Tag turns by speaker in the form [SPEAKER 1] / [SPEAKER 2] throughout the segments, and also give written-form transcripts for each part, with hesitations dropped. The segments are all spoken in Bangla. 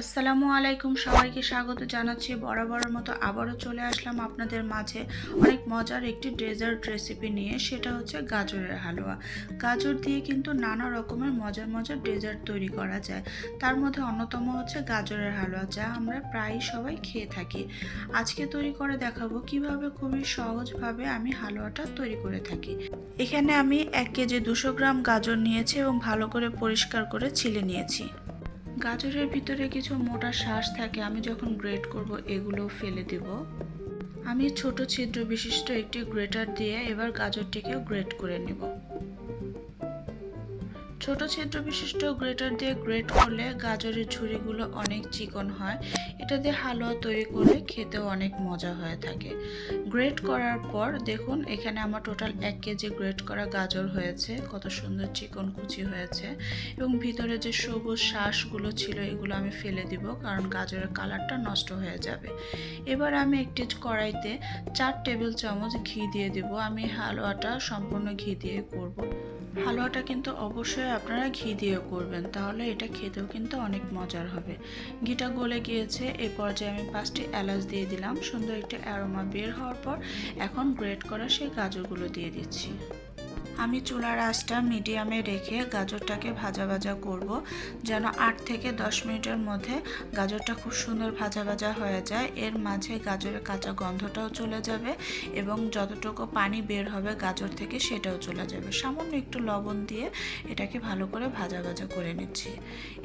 [SPEAKER 1] আসসালামু আলাইকুম, সবাইকে স্বাগত জানাচ্ছি। বরাবরের মতো আবারও চলে আসলাম আপনাদের মাঝে অনেক মজার একটি ডেজার্ট রেসিপি নিয়ে। সেটা হচ্ছে গাজরের হালুয়া। গাজর দিয়ে কিন্তু নানা রকমের মজার মজার ডেজার্ট তৈরি করা যায়। তার মধ্যে অন্যতম হচ্ছে গাজরের হালুয়া, যা আমরা প্রায়ই সবাই খেয়ে থাকি। আজকে তৈরি করে দেখাবো কিভাবে খুবই সহজভাবে আমি হালুয়াটা তৈরি করে থাকি। এখানে আমি 1 কেজি 200 গ্রাম গাজর নিয়েছি এবং ভালো করে পরিষ্কার করে ছিলে নিয়েছি। গাজরের ভিতরে কিছু মোটা শাঁস থাকে, আমি যখন গ্রেট করব এগুলো ফেলে দিব। আমি ছোট ছিদ্র বিশিষ্ট একটি গ্রেটার দিয়ে এবার গাজরটিকে গ্রেট করে নেব। ছোট ছিদ্র বিশিষ্ট গ্রেটার দিয়ে গ্রেট করলে গাজরের ঝুড়িগুলো অনেক চিকন হয়। এটা দিয়ে হালুয়া তৈরি করলে খেতেও অনেক মজা হয়ে থাকে। গ্রেট করার পর দেখুন এখানে আমার টোটাল 1 কেজি গ্রেট করা গাজর হয়েছে। কত সুন্দর চিকন কুচি হয়েছে এবং ভিতরে যে সবুজ শাঁসগুলো ছিল এগুলো আমি ফেলে দিব, কারণ গাজরের কালারটা নষ্ট হয়ে যাবে। এবার আমি একটি কড়াইতে 4 টেবিল চামচ ঘি দিয়ে দিব। আমি হালুয়াটা সম্পূর্ণ ঘি দিয়ে করব। হালুয়াটা কিন্তু অবশ্যই আপনারা ঘি দিয়ে করবেন, তাহলে এটা খেতেও কিন্তু অনেক মজার হবে। ঘিটা গলে গিয়েছে, এই পর্যায়ে আমি 5টি এলাচ দিয়ে দিলাম। সুন্দর একটি অ্যারোমা বের হওয়ার পর এখন গ্রেট করা সেই গাজরগুলো দিয়ে দিচ্ছি। আমি চুলার আঁচটা মিডিয়ামে রেখে গাজরটাকে ভাজা ভাজা করব, যেন 8 থেকে 10 মিনিটের মধ্যে গাজরটা খুব সুন্দর ভাজা ভাজা হয়ে যায়। এর মাঝে গাজরের কাঁচা গন্ধটাও চলে যাবে এবং যতটুকু পানি বের হবে গাজর থেকে সেটাও চলে যাবে। সামান্য একটু লবণ দিয়ে এটাকে ভালো করে ভাজা ভাজা করে নিচ্ছি।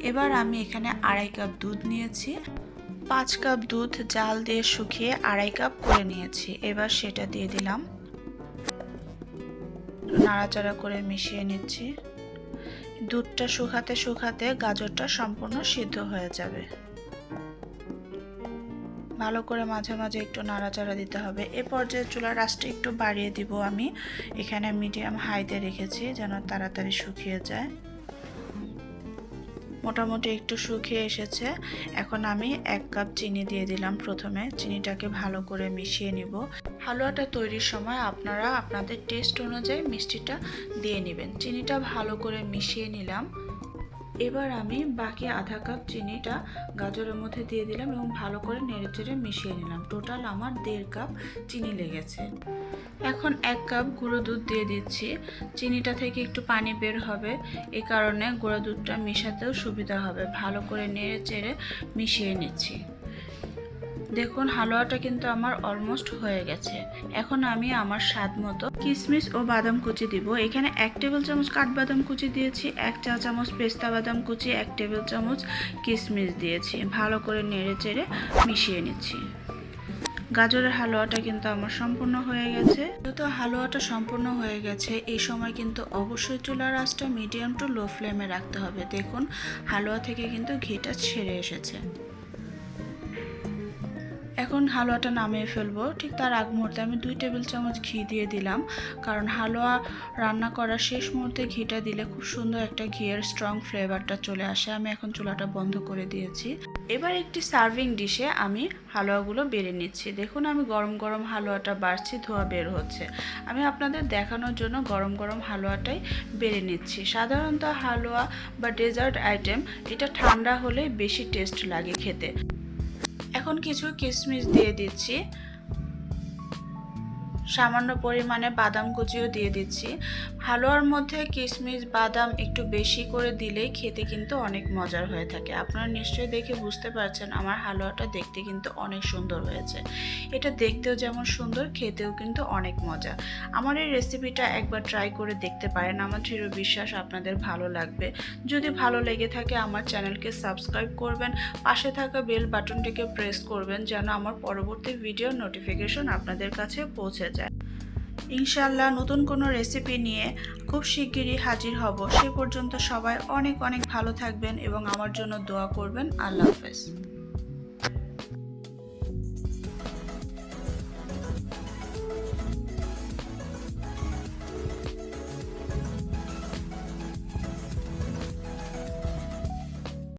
[SPEAKER 1] এবার আমি এখানে 2.5 কাপ দুধ নিয়েছি। 5 কাপ দুধ জাল দিয়ে শুকিয়ে 2.5 কাপ করে নিয়েছি। এবার সেটা দিয়ে দিলাম, নাড়াচাড়া করে মিশিয়ে নিচ্ছি। দুধটা শুকাতে শুকাতে গাজরটা সম্পূর্ণ সিদ্ধ হয়ে যাবে। ভালো করে মাঝে মাঝে একটু নাড়াচাড়া দিতে হবে। এ পর্যায়ে চুলার আঁচটা একটু বাড়িয়ে দিব। আমি এখানে মিডিয়াম হাইতে রেখেছি যেন তাড়াতাড়ি শুকিয়ে যায়। মোটামুটি একটু শুকিয়ে এসেছে। এখন আমি 1 কাপ চিনি দিয়ে দিলাম। প্রথমে চিনিটাকে ভালো করে মিশিয়ে নিব। হালুয়াটা তৈরির সময় আপনারা আপনাদের টেস্ট অনুযায়ী মিষ্টিটা দিয়ে নেবেন। চিনিটা ভালো করে মিশিয়ে নিলাম। এবার আমি বাকি 1/2 কাপ চিনিটা গাজরের মধ্যে দিয়ে দিলাম এবং ভালো করে নেড়েচেড়ে মিশিয়ে নিলাম। টোটাল আমার 1.5 কাপ চিনি লেগেছে। এখন 1 কাপ গুঁড়ো দুধ দিয়ে দিচ্ছি। চিনিটা থেকে একটু পানি বের হবে, এই কারণে গুঁড়ো দুধটা মেশাতেও সুবিধা হবে। ভালো করে নেড়েচেড়ে মিশিয়ে নিচ্ছি। দেখুন হালুয়াটা কিন্তু আমার অলমোস্ট হয়ে গেছে। এখন আমি আমার স্বাদ মতো কিশমিশ ও বাদাম কুচি দিব। এখানে 1 টেবিল চামচ কাঠবাদাম কুচি দিয়েছি, 1 চা চামচ পেস্তা বাদাম কুচি, 1 টেবিল চামচ কিশমিশ দিয়েছি। ভালো করে নেড়েচেড়ে মিশিয়ে নিচ্ছি। গাজরের হালুয়াটা কিন্তু আমার সম্পূর্ণ হয়ে গেছে। যেহেতু হালুয়াটা সম্পূর্ণ হয়ে গেছে, এই সময় কিন্তু অবশ্যই চুলার আঁচটা মিডিয়াম টু লো ফ্লেমে রাখতে হবে। দেখুন হালুয়া থেকে কিন্তু ঘিটা ছেড়ে এসেছে। এখন হালুয়াটা নামিয়ে ফেলবো। ঠিক তার আগ মুহূর্তে আমি 2 টেবিল চামচ ঘি দিয়ে দিলাম, কারণ হালুয়া রান্না করার শেষ মুহূর্তে ঘিটা দিলে খুব সুন্দর একটা ঘিয়ের স্ট্রং ফ্লেভারটা চলে আসে। আমি এখন চুলাটা বন্ধ করে দিয়েছি। এবার একটি সার্ভিং ডিশে আমি হালুয়াগুলো বেড়ে নিচ্ছি। দেখুন আমি গরম গরম হালুয়াটা বাড়ছি, ধোয়া বের হচ্ছে। আমি আপনাদের দেখানোর জন্য গরম গরম হালুয়াটাই বেড়ে নিচ্ছি। সাধারণত হালুয়া বা ডেজার্ট আইটেম এটা ঠান্ডা হলে বেশি টেস্ট লাগে খেতে। এখন কিছু কিশমিশ দিয়ে দিচ্ছি, সামান্য পরিমাণে বাদাম কুচিও দিয়ে দিচ্ছি। হালুয়ার মধ্যে কিশমিশ বাদাম একটু বেশি করে দিলেই খেতে কিন্তু অনেক মজার হয়ে থাকে। আপনারা নিশ্চয়ই দেখে বুঝতে পারছেন আমার হালুয়াটা দেখতে কিন্তু অনেক সুন্দর হয়েছে। এটা দেখতেও যেমন সুন্দর, খেতেও কিন্তু অনেক মজা। আমার এই রেসিপিটা একবার ট্রাই করে দেখতে পারেন। আমার দৃঢ় বিশ্বাস আপনাদের ভালো লাগবে। যদি ভালো লেগে থাকে আমার চ্যানেলকে সাবস্ক্রাইব করবেন, পাশে থাকা বেল বাটনটিকে প্রেস করবেন যেন আমার পরবর্তী ভিডিও নোটিফিকেশন আপনাদের কাছে পৌঁছে যায়। ইনশাআল্লাহ নতুন কোনো রেসিপি নিয়ে খুব শিগগিরই হাজির হব। সে পর্যন্ত সবাই অনেক অনেক ভালো থাকবেন এবং আমার জন্য দোয়া করবেন। আল্লাহ হাফেজ।